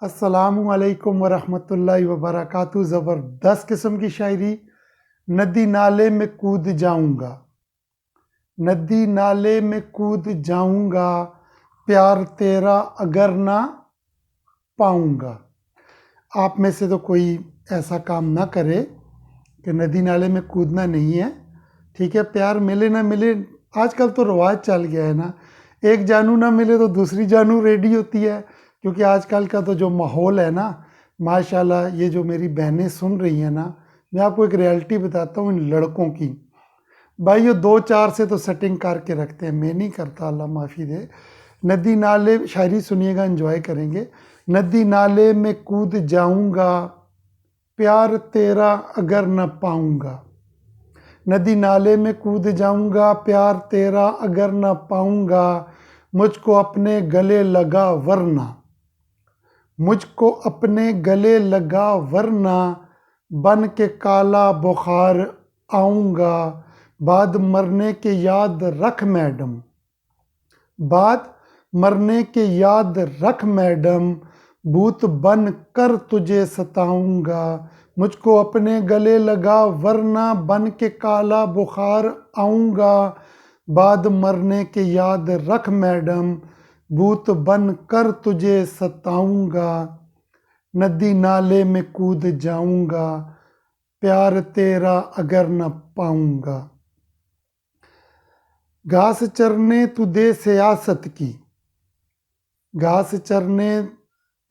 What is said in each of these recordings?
السلام علیکم ورحمۃ اللہ وبرکاتہ۔ زبردست قسم کی شاعری۔ ندی نالے میں کود جاؤں گا، ندی نالے میں کود جاؤں گا، پیار تیرا اگر نہ پاؤں گا۔ آپ میں سے تو کوئی ایسا کام نہ کرے کہ ندی نالے میں کودنا نہیں ہے، ٹھیک ہے؟ پیار ملے نہ ملے، آج کل تو رواج چل گیا ہے نا، ایک جانو نہ ملے تو دوسری جانو ریڈی ہوتی ہے، کیونکہ آج کل کا تو جو ماحول ہے نا، ماشاءاللہ یہ جو میری بہنیں سن رہی ہیں نا، میں آپ کو ایک ریالٹی بتاتا ہوں ان لڑکوں کی۔ بھائی یہ 2-4 سے تو سیٹنگ کر کے رکھتے ہیں، میں نہیں کرتا، اللہ معافی دے۔ ندی نالے، شاعری سنیے گا، انجوائے کریں گے۔ ندی نالے میں کود جاؤں گا، پیار تیرا اگر نہ پاؤں گا۔ ندی نالے میں کود جاؤں گا، پیار تیرا اگر نہ پاؤں گا، مجھ کو اپنے گلے لگا ورنہ، مجھ کو اپنے گلے لگا ورنہ، بن کے کالا بخار آؤں گا، بعد مرنے کے یاد رکھ میڈم، بعد مرنے کے یاد رکھ میڈم، بھوت بن کر تجھے ستاؤں گا، مجھ کو اپنے گلے لگا ورنہ، بن کے کالا بخار آؤں گا، بعد مرنے کے یاد رکھ میڈم، بھوت بن کر تجھے ستاؤں گا، ندی نالے میں کود جاؤں گا، پیار تیرا اگر نہ پاؤں گا۔ گھاس چرنے تو دے سیاست کی، گھاس چرنے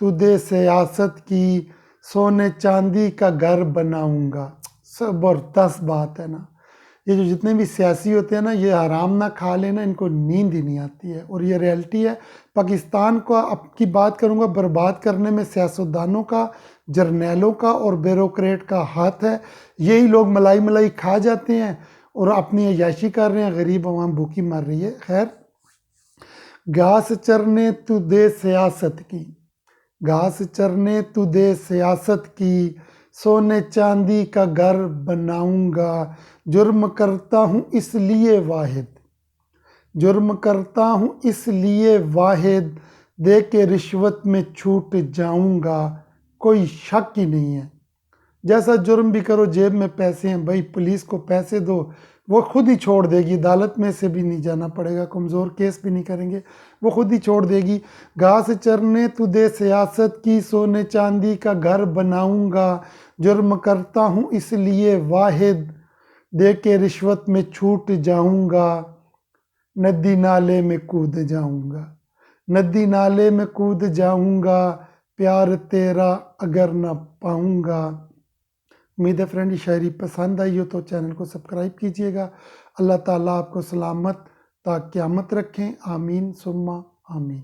تو دے سیاست کی، سونے چاندی کا گھر بناؤں گا۔ زبردست بات ہے نا۔ یہ جو جتنے بھی سیاسی ہوتے ہیں نا، یہ حرام نہ کھا لینا، ان کو نیند ہی نہیں آتی ہے، اور یہ ریالٹی ہے۔ پاکستان کو اب کی بات کروں گا، برباد کرنے میں سیاستدانوں کا، جرنیلوں کا اور بیوروکریٹ کا ہاتھ ہے۔ یہی لوگ ملائی ملائی کھا جاتے ہیں اور اپنی عیاشی کر رہے ہیں، غریب عوام بھوکی مر رہی ہے۔ خیر، گھاس چرنے تو دے سیاست کی، گھاس چرنے تو دے سیاست کی، سونے چاندی کا گھر بناؤں گا، جرم کرتا ہوں اس لیے واحد، جرم کرتا ہوں اس لیے واحد، دے کے رشوت میں چھوٹ جاؤں گا، کوئی شک ہی نہیں ہے۔ جیسا جرم بھی کرو، جیب میں پیسے ہیں، بھائی پولیس کو پیسے دو، وہ خود ہی چھوڑ دے گی، عدالت میں سے بھی نہیں جانا پڑے گا، کمزور کیس بھی نہیں کریں گے، وہ خود ہی چھوڑ دے گی۔ گھاس چرنے تو دے سیاست کی، سونے چاندی کا گھر بناؤں گا، جرم کرتا ہوں اس لیے واحد، دے کے رشوت میں چھوٹ جاؤں گا، ندی نالے میں کود جاؤں گا، ندی نالے میں کود جاؤں گا، پیار تیرا اگر نہ پاؤں گا۔ امید ہے فرینڈ یہ شاعری پسند آئی ہو تو چینل کو سبسکرائب کیجیے گا۔ اللہ تعالیٰ آپ کو سلامت تا قیامت رکھیں، آمین ثم آمین۔